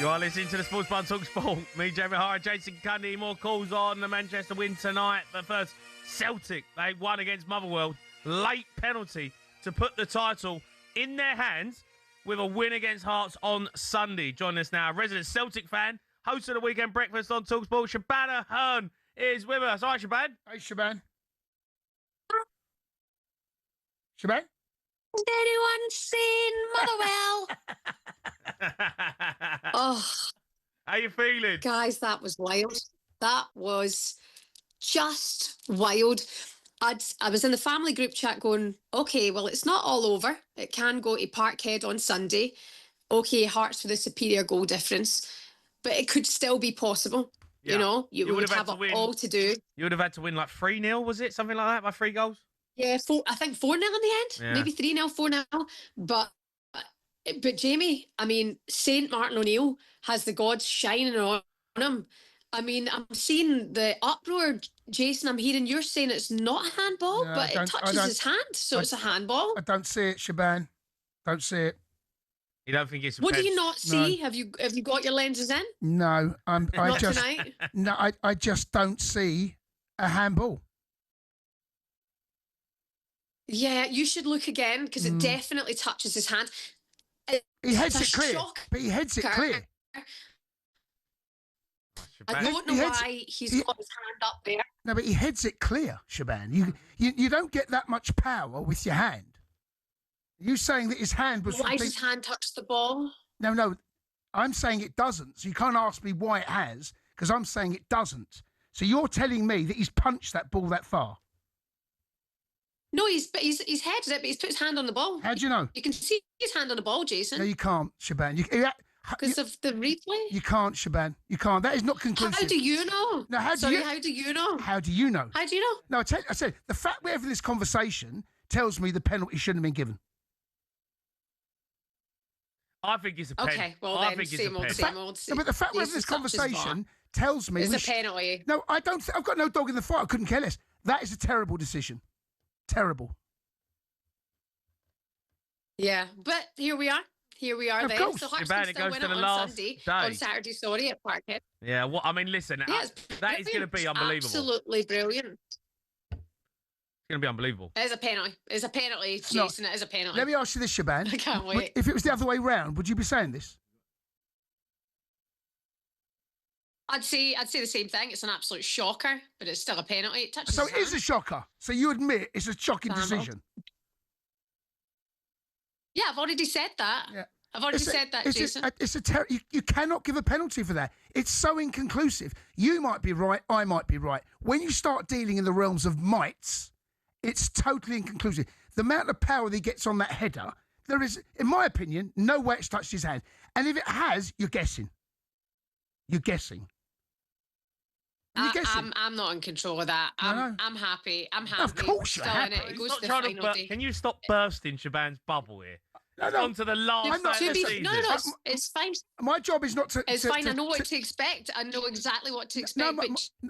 You are listening to the Sports Bar talkSPORT. Me, O'Hara and Jason Cundy. More calls on the Manchester win tonight. But first, Celtic. They won against Motherwell. Late penalty to put the title in their hands with a win against Hearts on Sunday. Join us now, resident Celtic fan, host of the weekend breakfast on talkSPORT, Shebahn Aherne is with us. Hi, Shebahn. Hey, Shebahn. Shebahn? Has anyone seen Motherwell? Oh, how you feeling? guys, that was wild. That was just wild. I was in the family group chat going, okay, well, it's not all over. It can go to Parkhead on Sunday. Okay, Hearts with a superior goal difference. But it could still be possible. Yeah. You know, you would have it all to do. You would have had to win like 3-0, was it? Something like that, by 3 goals? Yeah, I think 4-0 in the end. Yeah. Maybe 3-0, 4-0. But Jamie, I mean, Saint Martin O'Neill has the gods shining on him. I mean, I'm seeing the uproar, Jason. I'm hearing you're saying it's not a handball, No, but it touches his hand, so it's a handball. I don't see it, Shebahn. Don't see it. You don't think it's a What do pen? you not see? No. Have you got your lenses in? No, Not tonight. No, I just don't see a handball. Yeah, you should look again because it definitely touches his hand. He heads It's it a clear, shock. but he heads it clear. I don't know why he's got his hand up there. No, but he heads it clear, Shebahn. You don't get that much power with your hand. You saying that his hand was... Why does his hand touch the ball? No, I'm saying it doesn't. So you can't ask me why it has, because I'm saying it doesn't. So you're telling me that he's punched that ball that far? No, he's headed it, but he's put his hand on the ball. How do you know? You can see his hand on the ball, Jason. No, you can't, Shebahn. Because of the replay? You can't, Shebahn. You can't. That is not conclusive. How do you know? No, how do Sorry, you... how do you know? How do you know? How do you know? No, I said, the fact we're having this conversation tells me the penalty shouldn't have been given. I think it's a pen. Okay, well I then, think it's same a old, pen. same old. No, but the fact we're having this conversation tells me... It's a penalty. No, I don't... I've got no dog in the fight. I couldn't care less. That is a terrible decision. Terrible. Yeah, but here we are. Here we are Of then. course. So Hearts Shebahn, can it still goes win to it the on last Sunday. day. On Saturday, sorry, at Parkhead. Yeah, well, I mean, listen, Yeah, that is going to be unbelievable. Absolutely brilliant. It's going to be unbelievable. It is a penalty. It's a penalty, It's not. Jason. It is a penalty. Let me ask you this, Shebahn. I can't wait. If it was the other way round, would you be saying this? I'd say the same thing. It's an absolute shocker, but it's still a penalty. It touches So his it is hand. a shocker. So you admit it's a shocking Bambo. decision. Yeah, I've already said that. Yeah. I've already said that, Jason. You cannot give a penalty for that. It's so inconclusive. You might be right, I might be right. When you start dealing in the realms of mights, it's totally inconclusive. The amount of power that he gets on that header, there is, in my opinion, no way it's touched his hand. And if it has, you're guessing. You're guessing. You're guessing. I'm not in control of that. No. I'm happy. I'm happy. Of course you're Still in happy. it. It He's goes not to the trying final day. Can you stop bursting Shabahn's bubble here? It's on to the last I'm not- day of the season. No, it's fine. My job is not to... It's fine. I know what to expect. I know exactly what to expect. but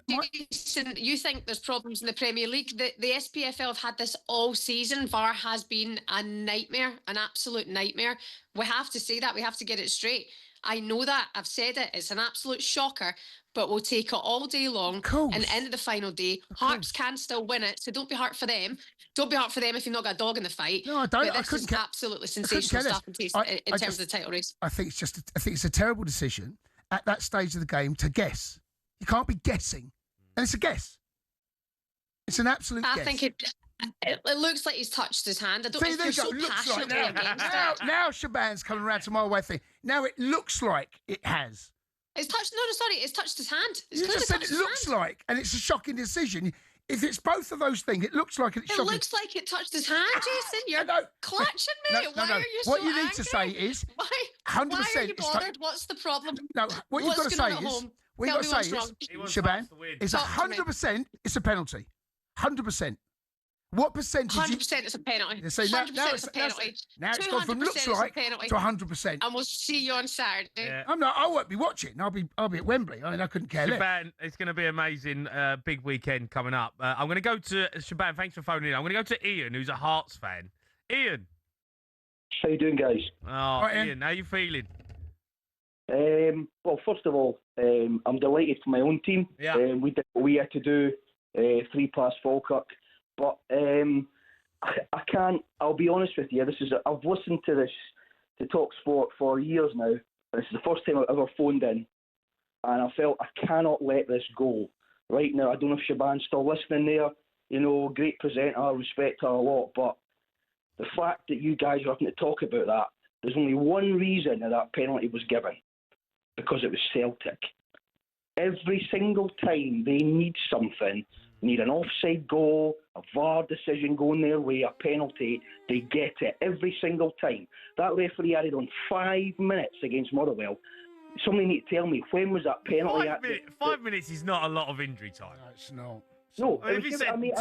but Jason, you think there's problems in the Premier League? The SPFL have had this all season. VAR has been a nightmare, an absolute nightmare. We have to say that. We have to get it straight. I know that. I've said it. It's an absolute shocker, but we'll take it all day long. Of course. And end of the final day, Hearts can still win it. So don't be hurt for them. Don't be hurt for them if you've not got a dog in the fight. No, I don't. But I this couldn't is care- absolutely couldn't sensational care less. stuff in terms just- of the title race. I think it's a terrible decision at that stage of the game to guess. You can't be guessing. And it's a guess. It's an absolute I guess. think it looks like he's touched his hand. I don't See, know there if you you're go. so Looks like passionately against it. now Shabahn's coming around to my way thing. Now it looks like it has. It's touched. No, sorry. It's touched his hand. It's You clearly just said touched it his looks hand. like, and it's a shocking decision. If it's both of those things, it looks like it's It shocking. looks like it touched his hand, Jason. You're No. clutching me. Why are you so What you need to say angry? is, Why 100%. are you it's bothered? What's the problem? No, what you've got to What's going say on at is, home? what Tell you've me got what's to say wrong. He wants Shebahn, Hearts to win. is Talk to me. 100% it's a penalty. 100%. What percentage? 100% it's a penalty. So 100% now it's a penalty. Now it's gone from 200% looks it's a like penalty. to 100%. And we'll see you on Saturday. Yeah. I won't be watching. I'll be at Wembley. I mean, I couldn't care less. Shebahn, it's going to be amazing. Big weekend coming up. I'm going to go to Shebahn. Thanks for phoning in. I'm going to go to Ian, who's a Hearts fan. Ian. How you doing, guys? Oh, Right, Ian. Ian, how you feeling? Well, first of all, I'm delighted for my own team. Yeah. We did what we had to do, 3+ Falkirk. But I can't, I'll be honest with you, I've listened to this, to talkSPORT for years now. This is the first time I've ever phoned in. And I felt I cannot let this go. Right now, I don't know if Shebahn's still listening there. You know, great presenter, I respect her a lot. But the fact that you guys are having to talk about that, there's only one reason that penalty was given. Because it was Celtic. Every single time they need something, need an offside goal, a VAR decision going their way, a penalty, they get it every single time. That referee added on 5 minutes against Motherwell. Somebody need to tell me, when was that penalty? 5 minutes is not a lot of injury time. No, it's not. No, If you said 10.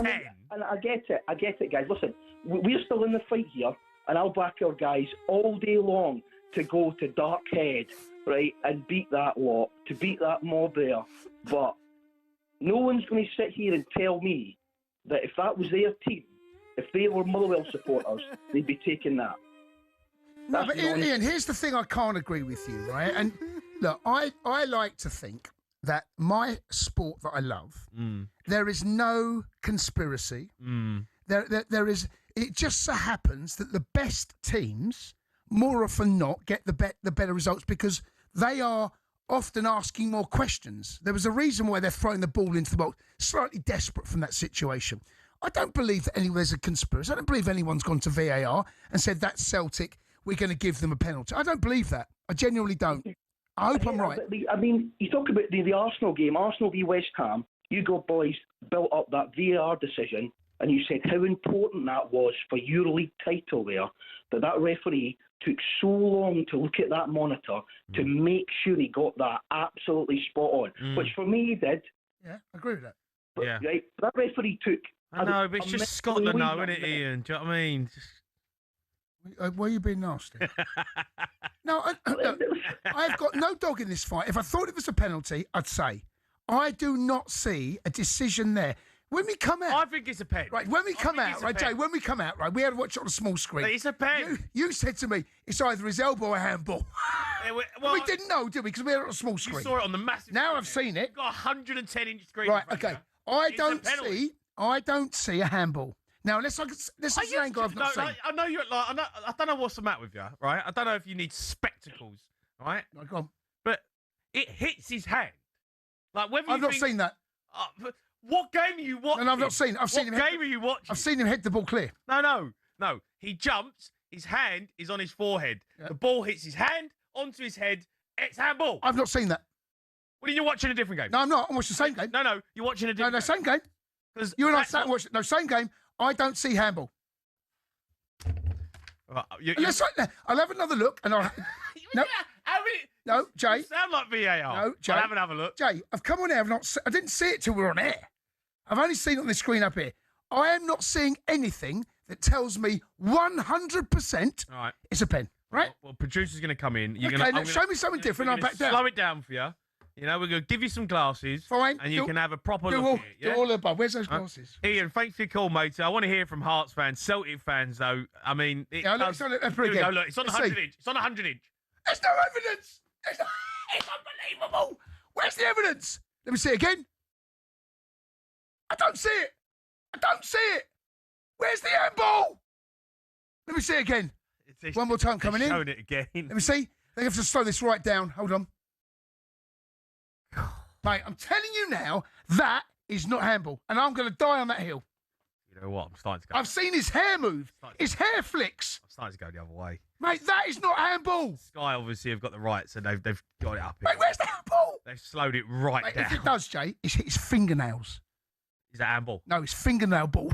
and I get it, guys. Listen, we're still in the fight here, and I'll back our guys all day long to go to Darkhead, right, and beat that lot, to beat that mob there. But no one's going to sit here and tell me that if that was their team, if they were Motherwell supporters, they'd be taking that. No, but Ian, here's the thing I can't agree with you, right? And look, I like to think that my sport that I love, there is no conspiracy. There is. It just so happens that the best teams, more often not, get the better results because they are often asking more questions. There was a reason why they're throwing the ball into the box, slightly desperate from that situation. I don't believe that there's a conspiracy. I don't believe anyone's gone to VAR and said, that's Celtic, we're going to give them a penalty. I don't believe that. I genuinely don't. I hope I'm right. I mean, you talk about the Arsenal game, Arsenal v West Ham, you boys built up that VAR decision and you said how important that was for EuroLeague title there, that referee took so long to look at that monitor to make sure he got that absolutely spot on, which for me he did. Yeah, I agree with that. But, yeah. Right, that referee took... I know, but it's just Scotland now, isn't it, Ian? Do you know what I mean? Why are you being nasty? No, I've got no dog in this fight. If I thought it was a penalty, I'd say. I do not see a decision there. When we come out... I think it's a pen. Right, when we come out, right, Jay, when we come out, right, we had to watch it on a small screen. It's a pen. You said to me, it's either his elbow or handball. Well, we didn't know, did we? Because we had it on a small screen. You saw it on the massive Now screen. I've seen it. You've got a 110-inch screen. Right, okay. I don't see a handball. Now, let's an angle I've not seen. I know you're like, I don't know what's the matter with you, right? I don't know if you need spectacles, right? No, go on. But it hits his hand. Like whether I've not seen that. What game are you watching? No, I've not seen. What game are you watching? I've seen him hit the ball clear. No. He jumps. His hand is on his forehead. Yeah. The ball hits his hand onto his head. It's handball. I've not seen that. Well, you're watching a different game. No, I'm not. I'm watching the same game. No, you're watching a different game. No, same game. Because you and I sat and watched it. No, same game. I don't see handball. I'll have another look and I'll... No, Jay. You sound like VAR. No, Jay. I'll have another look. Jay, I've come on air. I didn't see it till we were on air. I've only seen it on the screen up here. I am not seeing anything that tells me 100% it's a pen. Right? Well, producer's going to come in. Show me something different. I'll back down. Slow it down for you. You know, we're going to give you some glasses. Fine. And you can have a proper look at it. Do all above. Where's those glasses? Ian, thanks for your call, mate. I want to hear from Hearts fans, Celtic fans, though. I mean, it's on 100 It's on 100 inch. It's on 100 inch. There's no evidence. It's unbelievable. Where's the evidence? Let me see it again. I don't see it. Where's the handball? Let me see it again. One more time coming in. Showing it again. Let me see. They have to slow this right down. Hold on. Mate, I'm telling you now, that is not handball. And I'm going to die on that hill. You know what? I'm starting to go. I've seen his hair move. His hair flicks. I'm starting to go the other way. Mate, that is not handball. Sky obviously have got the rights and they've got it up. Mate, where's the handball? They've slowed it right down. If it does, Jay, it's his fingernails. Is that handball? No, it's fingernail ball.